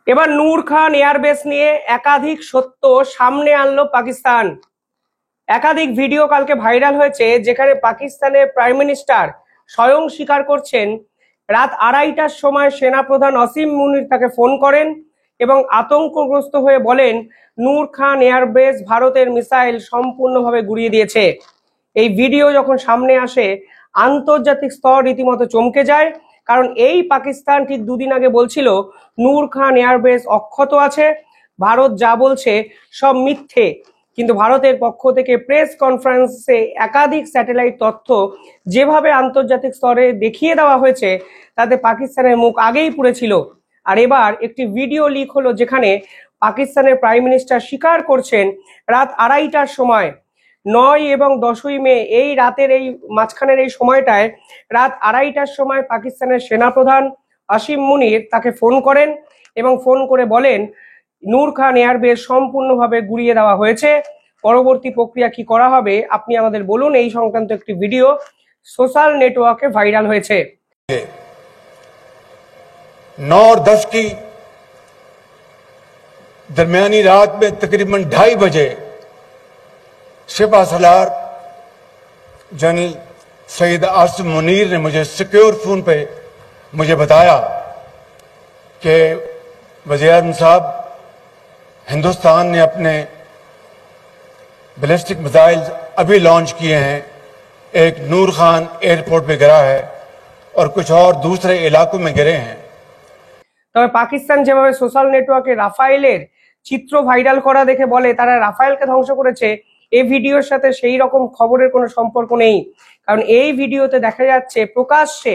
এবার নূর খান এয়ারবেস নিয়ে একাধিক সত্য সামনে আনলো পাকিস্তান। একাধিক ভিডিও কালকে ভাইরাল হয়েছে, যেখানে পাকিস্তানের প্রাইম মিনিস্টার স্বয়ং স্বীকার করছেন রাত 2:30টার সময় সেনাপ্রধান আসিম মুনির তাকে ফোন করেন এবং আতঙ্কগ্রস্ত হয়ে বলেন নূর খান এয়ারবেস ভারতের মিসাইল সম্পূর্ণভাবে গুড়িয়ে দিয়েছে। এই ভিডিও যখন সামনে আসে আন্তর্জাতিক স্তর রীতিমতো চমকে যায়, কারণ এই পাকিস্তান ঠিক দুদিন আগে বলছিল নূর খান এয়ারবেস অক্ষত আছে, ভারত যা বলছে সব মিথ্যে। কিন্তু ভারতের পক্ষ থেকে প্রেস কনফারেন্সে একাধিক স্যাটেলাইট তথ্য যেভাবে আন্তর্জাতিক স্তরে দেখিয়ে দেওয়া হয়েছে তাতে পাকিস্তানের মুখ আগেই পুড়েছিল। আর এবার একটি ভিডিও লিক হলো, যেখানে পাকিস্তানের প্রাইম মিনিস্টার স্বীকার করছেন রাত 2:30টার সময় 9 এবং 10ই মে এই রাতের এই মাঝখানের এই সময়টায় রাত 2:30টার সময় পাকিস্তানের সেনাপ্রধান আসিম মুনির তাকে ফোন করেন এবং ফোন করে বলেন নূর খান এয়ারবেস সম্পূর্ণভাবে গুড়িয়ে দেওয়া হয়েছে। পরবর্তী প্রক্রিয়া কি করা হবে আপনি আমাদের বলুন। এই সংক্রান্ত একটি ভিডিও সোশ্যাল নেটওয়ার্কে ভাইরাল হয়েছে। 9 और 10 की दरमियानी रात में तकरीबन 2:30 बजे सिपा सलार जनरल सईद आसिम मुनीर ने मुझे सिक्योर फोन पे मुझे बताया कि वज़ीर-ए-आज़म साहब, हिंदुस्तान ने अपने बैलिस्टिक मिसाइल अभी लॉन्च किए हैं, एक नूर खान एयरपोर्ट पे गिरा है और कुछ और दूसरे इलाकों में गिरे हैं। তবে পাকিস্তান যেভাবে সোশ্যাল নেটওয়ার্কে রাফায়েলের চিত্র ভাইরাল করা দেখে বলে তারা রাফায়েলকে ধ্বংস করেছে, এই ভিডিওর সাথে সেই রকম খবরের কোনো সম্পর্ক নেই। কারণ এই ভিডিওতে দেখা যাচ্ছে প্রকাশ্যে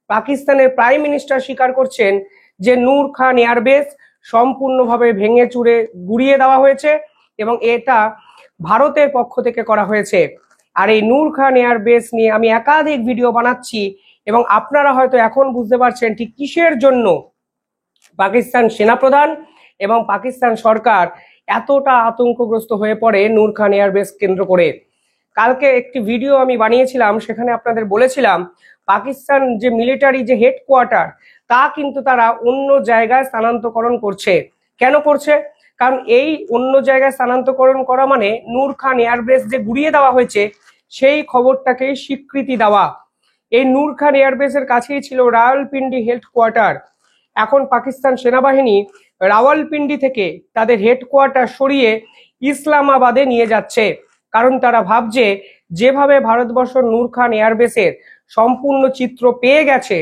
পাকিস্তানের প্রাইম মিনিস্টার স্বীকার করছেন যে নূর খান এয়ারবেস সম্পূর্ণভাবে ভেঙে চুরে গুড়িয়ে দেওয়া হয়েছে এবং এটা ভারতের পক্ষ থেকে করা হয়েছে। আর এই নূর খান এয়ারবেস নিয়ে আমি একাধিক ভিডিও বানাচ্ছি এবং আপনারা হয়তো এখন বুঝতে পারছেন ঠিক কিসের জন্য পাকিস্তান সেনাপ্রধান এবং পাকিস্তান সরকার এতটা আতঙ্কগ্রস্ত হয়ে পড়ে নূর খান এয়ারবেস কেন্দ্র করে। কালকে একটি ভিডিও আমি বানিয়েছিলাম, সেখানে আপনাদের বলেছিলাম পাকিস্তান যে মিলিটারি যে হেডকোয়ার্টার তা কিন্তু তারা অন্য জায়গায় স্থানান্তরকরণ করছে। কেন করছে? কারণ এই অন্য জায়গায় স্থানান্তরকরণ করা মানে নূর খান এয়ারবেস যে গুড়িয়ে দেওয়া হয়েছে সেই খবরটাকে স্বীকৃতি দেওয়া। এই নূর খান এয়ারবেসের কাছেই ছিল রাওয়ালপিন্ডি হেডকোয়ার্টার। এখন পাকিস্তান সেনাবাহিনী রাওয়ালপিন্ডি থেকে তাদের হেডকোয়ার্টার সরিয়ে ইসলামাবাদে নিয়ে যাচ্ছে, কারণ তারা ভাবছে যেভাবে ভারতবর্ষ নূর খান এয়ারবেসের সম্পূর্ণ চিত্র পেয়ে গেছে,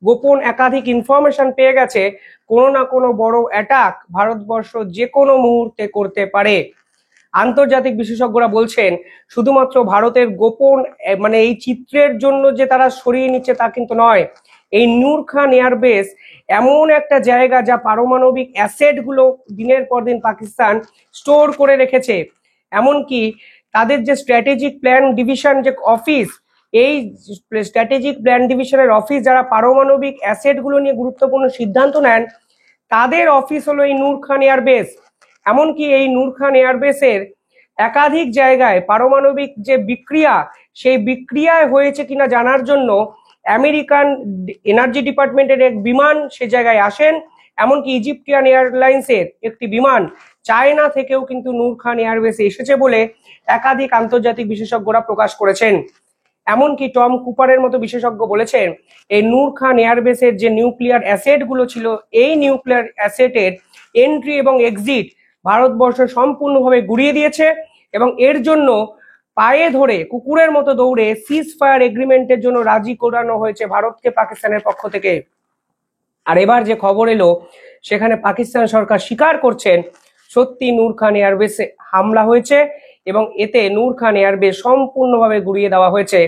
গোপন একাধিক ইনফরমেশন পেয়ে গেছে, কোনো না কোনো বড় অ্যাটাক ভারতবর্ষ যে কোনো মুহূর্তে করতে পারে। আন্তর্জাতিক বিশেষজ্ঞরা বলছেন শুধুমাত্র ভারতের গোপন মানে এই চিত্রের জন্য যে তারা সরিয়ে নিচ্ছে তা কিন্তু নয়। এই নূর খান এয়ারবেস এমন একটা জায়গা যা পারমাণবিক অ্যাসেট গুলো দিনের পর দিন পাকিস্তান স্টোর করে রেখেছে। এমনকি তাদের যে স্ট্র্যাটেজিক প্ল্যান ডিভিশন যে অফিস, এই স্ট্র্যাটেজিক প্ল্যান ডিভিশনের অফিস যারা পারমাণবিক অ্যাসেট গুলো নিয়ে গুরুত্বপূর্ণ সিদ্ধান্ত নেন, তাদের অফিস হলো এই নূর খান এয়ারবেস। এমনকি এই নূর খান এয়ারবেসের একাধিক জায়গায় পারমাণবিক যে বিক্রিয়া, সেই বিক্রিয়ায় হয়েছে কিনা জানার জন্য আমেরিকান এনার্জি ডিপার্টমেন্টের এক বিমান সে জায়গায় আসেন। এমনকি ইজিপ্টিয়ান এয়ারলাইন্সের একটি বিমান চায়না থেকেও কিন্তু নূর খান এয়ারবেসে এসেছে বলে একাধিক আন্তর্জাতিক বিশেষজ্ঞরা প্রকাশ করেছেন। এমনকি টম কুপারের মতো বিশেষজ্ঞ বলেছেন এই নূর খান এয়ারবেসের যে নিউক্লিয়ার অ্যাসেট গুলো ছিল, এই নিউক্লিয়ার অ্যাসেটের এন্ট্রি এবং এক্সিট ভারতবর্ষ সম্পূর্ণভাবে গুড়িয়ে দিয়েছে এবং এর জন্য পায়ে ধরে কুকুরের মতো দৌড়ে সিজ ফায়ার এগ্রিমেন্টের জন্য রাজি করানো হয়েছে ভারতকে পাকিস্তানের পক্ষ থেকে। আর এবার যে খবর এলো সেখানে পাকিস্তান সরকার স্বীকার করছেন সত্যি নূর খান এয়ারবেসে হামলা হয়েছে এবং এতে নূর খান এয়ারবেস সম্পূর্ণভাবে গুড়িয়ে দেওয়া হয়েছে,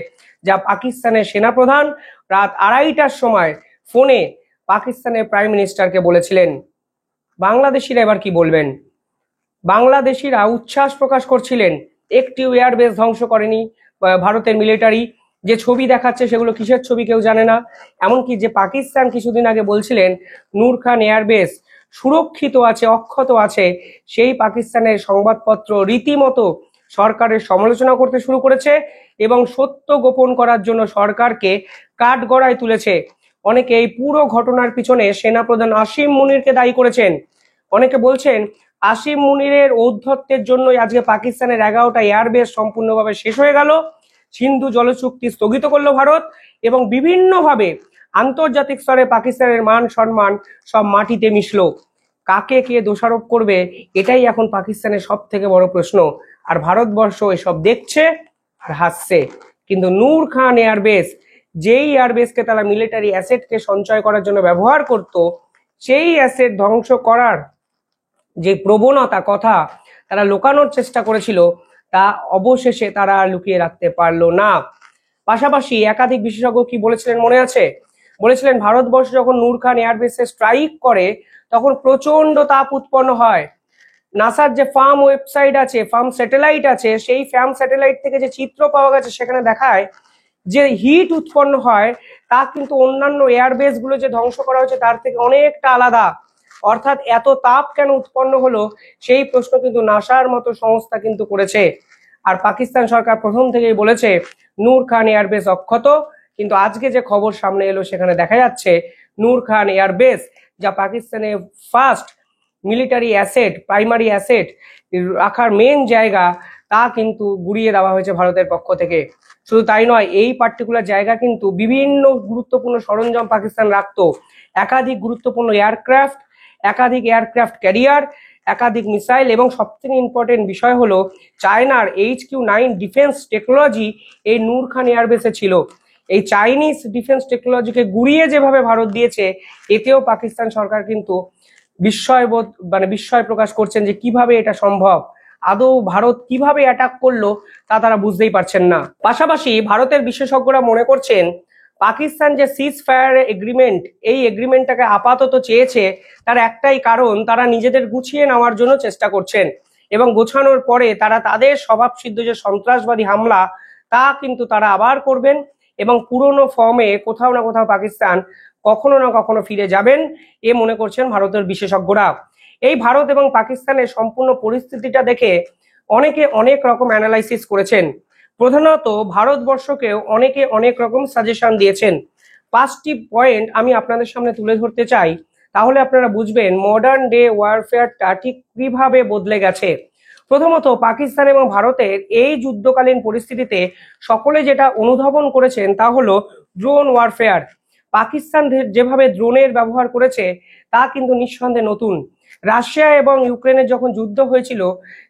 যা পাকিস্তানের সেনাপ্রধান রাত 2:30টার সময় ফোনে পাকিস্তানের প্রাইম মিনিস্টারকে বলেছিলেন। বাংলাদেশিরা এবার কি বলবেন? বাংলাদেশিরা উচ্ছ্বাস প্রকাশ করছিলেন, একটি এয়ারবেস ধ্বংস করেনি ভারতের মিলিটারি। যে ছবি দেখাচ্ছে সেগুলো কিসের ছবি কেউ জানে না। এমনকি যে পাকিস্তান কিছুদিন আগে বলছিলেন নূর খান এয়ারবেস সুরক্ষিত আছে, অক্ষত আছে, সেই পাকিস্তানের সংবাদপত্র রীতিমতো সরকারের সমালোচনা করতে শুরু করেছে এবং সত্য গোপন করার জন্য সরকারকে কাঠগড়ায় তুলেছে। অনেকে এই পুরো ঘটনার পিছনে সেনাপ্রধান আসিম মুনিরকে দায়ী করেছেন। অনেকে বলছেন আসিম মুনিরের ঔদ্ধত্যের জন্যই আজকে পাকিস্তানের 11টা এয়ারবেস সম্পূর্ণভাবে শেষ হয়ে গেল, সিন্ধু জলচুক্তি স্থগিত করলো ভারত, এবং বিভিন্নভাবে আন্তর্জাতিক স্তরে পাকিস্তানের মান সম্মান সব মাটিতে মিশলো। কাকে কে দোষারোপ করবে, এটাই এখন পাকিস্তানের সব থেকে বড় প্রশ্ন। আর ভারতবর্ষ এসব দেখছে আর হাসছে। কিন্তু নূর খান এয়ারবেস, যেই এয়ারবেসকে তারা মিলিটারি অ্যাসেটকে সঞ্চয় করার জন্য ব্যবহার করত, সেই অ্যাসেট ধ্বংস করার যে প্রবণতা কথা তারা লুকানোর চেষ্টা করেছিল, তা অবশেষে তারা লুকিয়ে রাখতে পারলো না। পাশাপাশি একাধিক বিশেষজ্ঞ কি বলেছিলেন মনে আছে? বলেছিলেন ভারতবর্ষ যখন নূর খান এয়ারবেসে স্ট্রাইক করে তখন প্রচন্ড তাপ উৎপন্ন হয়। নাসার যে ফার্ম ওয়েবসাইট আছে, ফার্ম স্যাটেলাইট আছে, সেই ফার্ম স্যাটেলাইট থেকে যে চিত্র পাওয়া গেছে সেখানে দেখায় যে হিট উৎপন্ন হয় তা কিন্তু অন্যান্য এয়ারবেস গুলো যে ধ্বংস করা হয়েছে তার থেকে অনেকটা আলাদা। অর্থাৎ এত তাপ কেন উৎপন্ন হলো সেই প্রশ্ন কিন্তু নাসার মতো সংস্থা কিন্তু করেছে। আর পাকিস্তান সরকার প্রথম থেকেই বলেছে নূর খান এয়ারবেস অক্ষত, কিন্তু আজকে যে খবর সামনে এলো সেখানে দেখা যাচ্ছে নূর খান এয়ারবেস, যা পাকিস্তানের first military asset, primary asset রাখার মেন জায়গা, তা কিন্তু গুড়িয়ে দেওয়া হয়েছে ভারতের পক্ষ থেকে। শুধু তাই নয়, এই পার্টিকুলার জায়গা কিন্তু বিভিন্ন গুরুত্বপূর্ণ সরঞ্জাম পাকিস্তান রাখতো, একাধিক গুরুত্বপূর্ণ এয়ারক্রাফট, একাধিক এয়ারক্রাফট ক্যারিয়ার, একাধিক মিসাইল, এবং সবথেকে ইম্পর্টেন্ট বিষয় হলো চায়নার HQ-9 ডিফেন্স টেকনোলজি এই নূর খান এয়ারবেসে ছিল। এই চাইনিজ ডিফেন্স টেকনোলজিকে গুড়িয়ে যেভাবে ভারত দিয়েছে, এতেও পাকিস্তান সরকার কিন্তু বিস্ময় প্রকাশ করছেন যে কিভাবে এটা সম্ভব, আদৌ ভারত কিভাবে অ্যাটাক করলো তা তারা বুঝতেই পারছেন না। পাশাপাশি ভারতের বিশেষজ্ঞরা মনে করছেন পাকিস্তান যে সিজ ফায়ার এগ্রিমেন্ট, এই এগ্রিমেন্টটাকে আপাতত চেয়েছে তার একটাই কারণ, তারা নিজেদের গুছিয়ে নেওয়ার জন্য চেষ্টা করছেন, এবং গোছানোর পরে তারা তাদের স্বভাবসিদ্ধ যে সন্ত্রাসবাদী হামলা তা কিন্তু তারা আবার করবেন, এবং পুরনো ফর্মে কোথাও না কোথাও পাকিস্তান কখনো না কখনো ফিরে যাবেন, এ মনে করছেন ভারতের বিশেষজ্ঞরা। এই ভারত এবং পাকিস্তানের সম্পূর্ণ পরিস্থিতিটা দেখে অনেকে অনেক রকম অ্যানালাইসিস করেছেন। প্রধানত ভারতবর্ষকেও অনেকে অনেক রকম সাজেশন দিয়েছেন। 5টি পয়েন্ট আমি আপনাদের সামনে তুলে ধরতে চাই, তাহলে আপনারা বুঝবেন মডার্ন ডে ওয়ারফেয়ারটা ঠিক কিভাবে বদলে গেছে। প্রথমত, পাকিস্তান এবং ভারতের এই যুদ্ধকালীন পরিস্থিতিতে সকলে যেটা অনুধাবন করেছেন তা হলো ড্রোন ওয়ারফেয়ার। পাকিস্তান যেভাবে ড্রোনের ব্যবহার করেছে তা কিন্তু নিঃসন্দেহে নতুন। রাশিয়া এবং ইউক্রেনের যখন যুদ্ধ হয়েছিল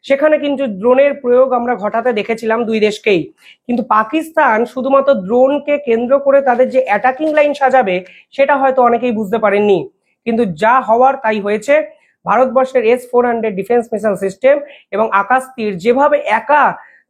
সেখানে কিন্তু ড্রোনের প্রয়োগ আমরা ঘটাতে দেখেছিলাম দুই দেশকেই, কিন্তু পাকিস্তান শুধুমাত্র ড্রোনকে কেন্দ্র করে তাদের যে অ্যাটাকিং লাইন সাজাবে সেটা হয়তো অনেকেই বুঝতে পারেননি, কিন্তু যা হওয়ার তাই হয়েছে। ভারতবর্ষের S-400 ডিফেন্স মিসাইল সিস্টেম এবং আকাশ তীর যেভাবে একা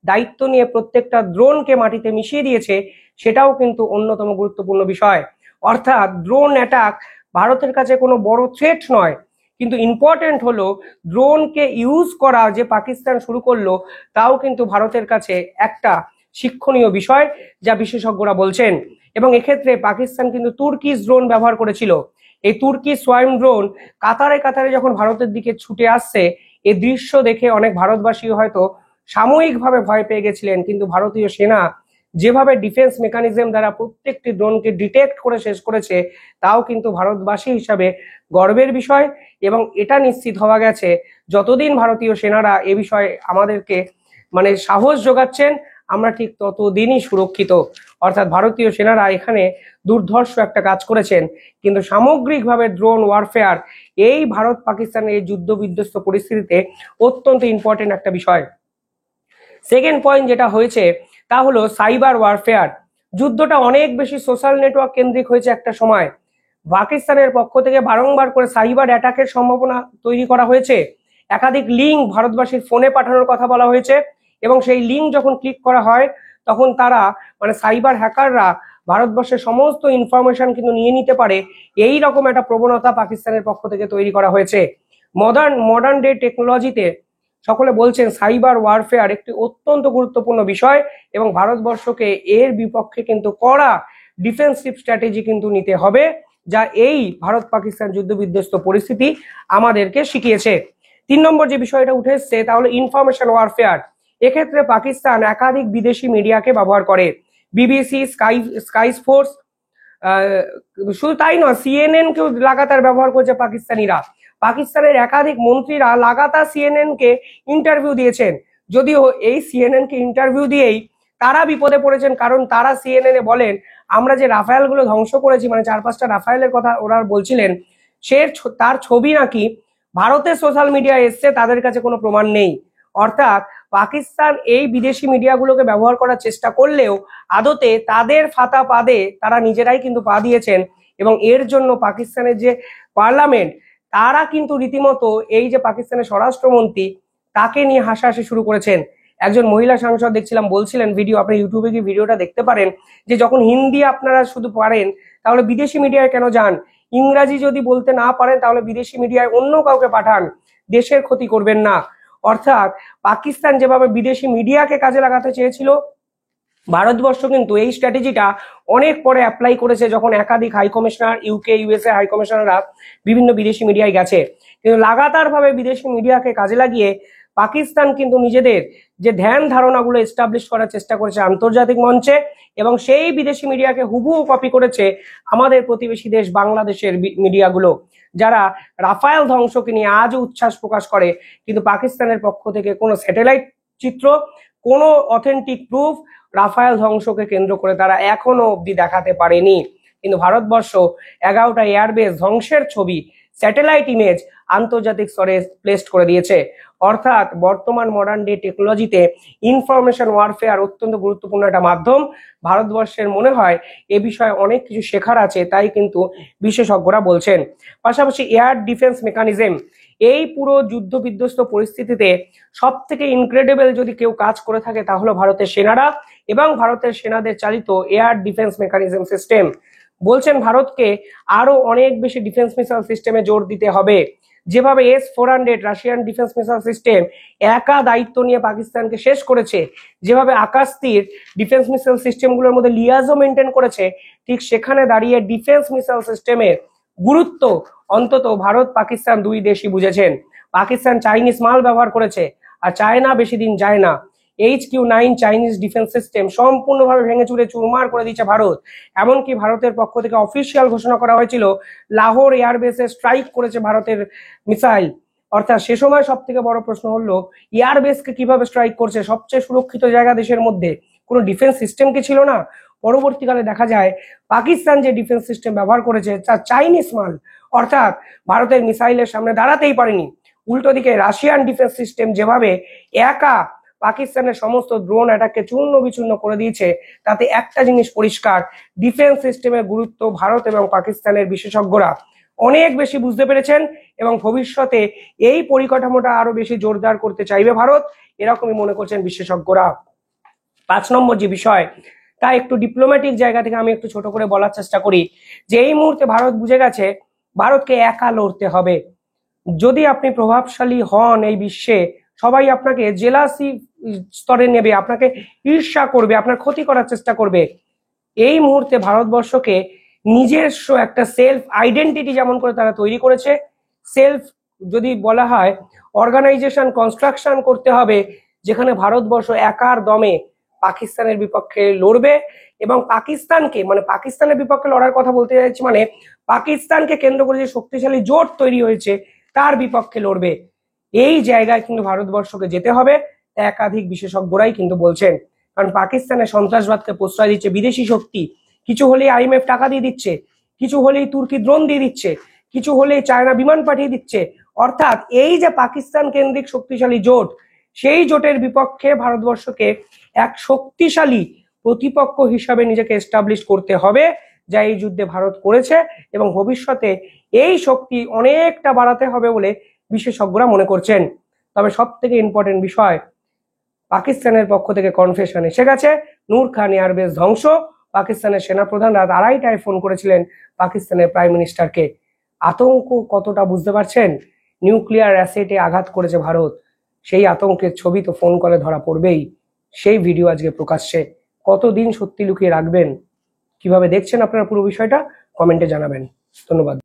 দায়িত্ব নিয়ে প্রত্যেকটা ড্রোনকে মাটিতে মিশিয়ে দিয়েছে, সেটাও কিন্তু অন্যতম গুরুত্বপূর্ণ বিষয়। অর্থাৎ ড্রোন অ্যাটাক ভারতের কাছে কোনো বড় থ্রেট নয়, কিন্তু ইম্পর্টেন্ট হলো ড্রোনকে ইউজ করা যে পাকিস্তান শুরু করলো তাও কিন্তু ভারতের কাছে একটা শিক্ষণীয় বিষয়, যা বিশেষজ্ঞরা বলছেন। এবং এক্ষেত্রে পাকিস্তান কিন্তু তুর্কিশ ড্রোন ব্যবহার করেছিল। এই তুর্কি সোয়াইম ড্রোন কাতারে কাতারে যখন ভারতের দিকে ছুটে আসছে, এই দৃশ্য দেখে অনেক ভারতবাসী হয়তো সাময়িকভাবে ভয় পেয়ে গেছিলেন, কিন্তু ভারতীয় সেনা যেভাবে ডিফেন্স মেকানিজম দ্বারা প্রত্যেকটি ড্রোনকে ডিটেক্ট করে শেষ করেছে, তাও কিন্তু ভারতবাসী হিসাবে গর্বের বিষয়। এবং এটা নিশ্চিত হওয়া গেছে যতদিন ভারতীয় সেনারা এ বিষয়ে আমাদেরকে সাহস যোগাচ্ছেন, আমরা ঠিক ততদিনই সুরক্ষিত। অর্থাৎ ভারতীয় সেনারা এখানে দুর্ধর্ষ একটা কাজ করেছেন, কিন্তু সামগ্রিকভাবে ড্রোন ওয়ারফেয়ার এই ভারত পাকিস্তানের এই যুদ্ধ বিধ্বস্ত পরিস্থিতিতে অত্যন্ত ইম্পর্টেন্ট একটা বিষয়। সেকেন্ড পয়েন্ট যেটা হয়েছে তা হলো সাইবার ওয়ারফেয়ার। যুদ্ধটা অনেক বেশি সোশ্যাল নেটওয়ার্ক কেন্দ্রিক হয়েছে একটা সময়। পাকিস্তানের পক্ষ থেকে বারংবার করে সাইবার অ্যাটাকের সম্ভাবনা তৈরি করা হয়েছে। একাধিক লিঙ্ক ভারতবাসীর ফোনে পাঠানোর কথা বলা হয়েছে, এবং সেই লিঙ্ক যখন ক্লিক করা হয় তখন তারা সাইবার হ্যাকাররা ভারতবর্ষের সমস্ত ইনফরমেশন কিন্তু নিয়ে নিতে পারে। এই রকম একটা প্রবণতা পাকিস্তানের পক্ষ থেকে তৈরি করা হয়েছে। মডার্ন ডে টেকনোলজিতে সকলে বলছেন সাইবার ওয়ারফেয়ার একটি অত্যন্ত গুরুত্বপূর্ণ বিষয়, এবং ভারতবর্ষকে এর বিপক্ষে কিন্তু কড়া ডিফেন্সিভ স্ট্র্যাটেজি কিন্তু নিতে হবে, যা এই ভারত পাকিস্তান যুদ্ধ বিধ্বস্ত পরিস্থিতি আমাদেরকে শিখিয়েছে। 3 নম্বর যে বিষয়টা উঠে এসছে তা হলো ইনফরমেশন ওয়ারফেয়ার। এক্ষেত্রে পাকিস্তান একাধিক বিদেশি মিডিয়াকে ব্যবহার করে। BBC, স্কাই ফোর্স, শুধু তাই নয়, সিএনএন কেও লাগাতার ব্যবহার করছে পাকিস্তানিরা। পাকিস্তানের একাধিক মন্ত্রীরা লাগাতার সিএনএন কে ইন্টারভিউ দিয়েছেন, যদিও এই সিএনএন কে ইন্টারভিউ দিয়েই তারা বিপদে পড়েছেন, কারণ তারা সিএনএন এ বলেন আমরা যে রাফায়েল গুলো ধ্বংস করেছি, মানে 4-5টা রাফায়েলের কথা ওরা বলছিলেন, তার ছবি নাকি ভারতের সোশ্যাল মিডিয়ায় এসছে, তাদের কাছে কোনো প্রমাণ নেই। অর্থাৎ পাকিস্তান এই বিদেশি মিডিয়াগুলোকে ব্যবহার করার চেষ্টা করলেও আদতে তাদের ফাতা পাদে তারা নিজেরাই কিন্তু পা দিয়েছেন, এবং এর জন্য পাকিস্তানের যে পার্লামেন্ট তারা কিন্তু রীতিমতো এই যে পাকিস্তানের স্বরাষ্ট্রমন্ত্রী তাকে নিয়ে হাসাহাসি শুরু করেছেন। একজন মহিলা সাংসদ দেখছিলাম বলছিলেন, ভিডিও আপনি ইউটিউবে গিয়ে ভিডিওটা দেখতে পারেন, যে যখন হিন্দি আপনারা শুধু পারেন তাহলে বিদেশি মিডিয়ায় কেন যান, ইংরাজি যদি বলতে না পারেন তাহলে বিদেশি মিডিয়ায় অন্য কাউকে পাঠান, দেশের ক্ষতি করবেন না। অর্থাৎ পাকিস্তান যেভাবে বিদেশি মিডিয়াকে কাজে লাগাতে চেয়েছিল, ভারতবর্ষ কিন্তু এই স্ট্র্যাটেজিটা অনেক পরে অ্যাপ্লাই করেছে, যখন একাধিক high commissioner UK USA high কমিশনাররা বিভিন্ন বিদেশি মিডিয়ায় গেছে। কিন্তু লাগাতার ভাবে বিদেশি মিডিয়াকে কাজে লাগিয়ে পাকিস্তান কিন্তু নিজেদের যে ধ্যান ধারণাগুলো এস্টাবলিশ করার চেষ্টা করেছে আন্তর্জাতিক মঞ্চে, এবং সেই বিদেশি মিডিয়াকে হুবহু কপি করেছে আমাদের প্রতিবেশী দেশ বাংলাদেশের মিডিয়াগুলো, যারা রাফায়েল ধ্বংসকে নিয়ে আজও উচ্ছ্বাস প্রকাশ করে, কিন্তু পাকিস্তানের পক্ষ থেকে কোনো স্যাটেলাইট চিত্র, কোনো অথেন্টিক প্রুফ রাফায়েল ধ্বংসকে কেন্দ্র করে তারা এখনো অবধি দেখাতে পারেনি। কিন্তু ভারতবর্ষ 11টা এয়ারবেস ধ্বংসের ছবি, স্যাটেলাইট ইমেজ আন্তর্জাতিক স্তরে প্লেসড করে দিয়েছে। অর্থাৎ বর্তমান মডার্ন ডে টেকনোলজিতে ইনফরমেশন ওয়ারফেয়ার অত্যন্ত গুরুত্বপূর্ণ একটা মাধ্যম। ভারতবর্ষের মনে হয় এ বিষয়ে অনেক কিছু শেখার আছে, তাই কিন্তু বিশেষজ্ঞরা বলছেন। পাশাপাশি এয়ার ডিফেন্স মেকানিজম, এই পুরো যুদ্ধ বিধ্বস্ত পরিস্থিতিতে সব থেকে ইনক্রেডিবল যদি কেউ কাজ করে থাকে তাহলে ভারতের সেনারা এবং ভারতের সেনাদের চালিত এয়ার ডিফেন্স মেকানিজম সিস্টেম। বলছেন ভারতকে আরো অনেক বেশি ডিফেন্স মিসাইল সিস্টেমে জোর দিতে হবে। যেভাবে S-400 Russian defence missile system একা দায়িত্ব নিয়ে পাকিস্তানকে শেষ করেছে, যেভাবে আকাশ তীর ডিফেন্স মিসাইল সিস্টেমগুলোর মধ্যে লিয়াজও মেনটেন করেছে, ঠিক সেখানে দাঁড়িয়ে ডিফেন্স মিসাইল সিস্টেমের গুরুত্ব অন্তত ভারত পাকিস্তান দুই দেশই বুঝেছেন। পাকিস্তান চাইনিজ মাল ব্যবহার করেছে, আর চায়না বেশি দিন যায় না HQ-9 চাইনিজ ডিফেন্স সিস্টেম সম্পূর্ণভাবে ভেঙে চুরে চুরমার করে দিচ্ছে ভারত। এমনকি ভারতের পক্ষ থেকে অফিসিয়াল ঘোষণা করা হয়েছিল লাহোর এয়ারবেসে স্ট্রাইক করেছে ভারতের মিসাইল। অর্থাৎ সে সময় সব থেকে বড় প্রশ্ন হলো এয়ারবেসকে কিভাবে স্ট্রাইক করছে, সবচেয়ে সুরক্ষিত জায়গা দেশের মধ্যে কোনো ডিফেন্স সিস্টেম কি ছিল না? পরবর্তীকালে দেখা যায় পাকিস্তান যে ডিফেন্স সিস্টেম ব্যবহার করেছে তা চাইনিজ মাল, অর্থাৎ ভারতের মিসাইলের সামনে দাঁড়াতেই পারেনি। উল্টো দিকে রাশিয়ান ডিফেন্স সিস্টেম যেভাবে একা পাকিস্তানের সমস্ত ড্রোন অ্যাটাককে চূর্ণ বিচূর্ণ করে দিয়েছে, তাতে একটা জিনিস পরিষ্কার, ডিফেন্স সিস্টেমের গুরুত্ব ভারত এবং পাকিস্তানের বিশেষজ্ঞরা অনেক বেশি বুঝতে পেরেছেন, এবং ভবিষ্যতে এই পরিকাঠামোটা আরো বেশি জোরদার করতে চাইবে ভারত, এরকমই মনে করছেন বিশেষজ্ঞরা। 5 নম্বর যে বিষয়, তা একটু ডিপ্লোম্যাটিক জায়গা থেকে আমি একটু ছোট করে বলার চেষ্টা করি, যে এই মুহূর্তে ভারত বুঝে গেছে ভারতকে একা লড়তে হবে। যদি আপনি প্রভাবশালী হন এই বিশ্বে, সবাই আপনাকে জেলাসি স্তরে নেবে, আপনাকে ঈর্ষা করবে, আপনার ক্ষতি করার চেষ্টা করবে। এই মুহূর্তে ভারতবর্ষকে নিজস্ব একটা সেলফ আইডেন্টিটি যেমন করে তারা তৈরি করেছে, সেলফ যদি বলা হয় অর্গানাইজেশন কনস্ট্রাকশন করতে হবে, যেখানে ভারতবর্ষ একার দমে পাকিস্তানের বিপক্ষে লড়বে, এবং পাকিস্তানকে, মানে পাকিস্তানের বিপক্ষে লড়ার কথা বলতে চাইছি, মানে পাকিস্তানকে কেন্দ্র করে যে শক্তিশালী জোট তৈরি হয়েছে তার বিপক্ষে লড়বে। এই জায়গায় কিন্তু ভারতবর্ষকে যেতে হবে, একাধিক বিশেষজ্ঞরাই কিন্তু বলছেন। কারণ পাকিস্তানের সন্ত্রাসবাদকে প্রশ্রয় দিচ্ছে বিদেশি শক্তি, কিছু হলেই IMF টাকা দিয়ে দিচ্ছে, কিছু হলেই তুর্কি ড্রোন দিয়ে দিচ্ছে, কিছু হলেই চায়না বিমান পাঠিয়ে দিচ্ছে। অর্থাৎ এই যে পাকিস্তান কেন্দ্রিক শক্তিশালী জোট, সেই জোটের বিপক্ষে ভারতবর্ষকে এক শক্তিশালী প্রতিপক্ষ হিসাবে নিজেকে এস্টাবলিশ করতে হবে, যা এই যুদ্ধে ভারত করেছে, এবং ভবিষ্যতে এই শক্তি অনেকটা বাড়াতে হবে বলে বিশেষজ্ঞরা মনে করছেন। তবে সব থেকে ইম্পর্টেন্ট বিষয়, পাকিস্তানের পক্ষ থেকে কনফেশন এসে গেছে, নূর খান এয়ারবেস ধ্বংস। পাকিস্তানের সেনাপ্রধান রাত 2:30টায় ফোন করেছিলেন পাকিস্তানের প্রাইম মিনিস্টারকে। আতঙ্ক কতটা বুঝতে পারছেন? নিউক্লিয়ার অ্যাসেটে আঘাত করেছে ভারত, সেই আতঙ্কের ছবি তো ফোন কলে ধরা পড়বেই। সেই ভিডিও আজকে প্রকাশ্যে, কতদিন সত্যি লুকিয়ে রাখবেন? কিভাবে দেখছেন আপনারা পুরো বিষয়টা কমেন্টে জানাবেন। ধন্যবাদ।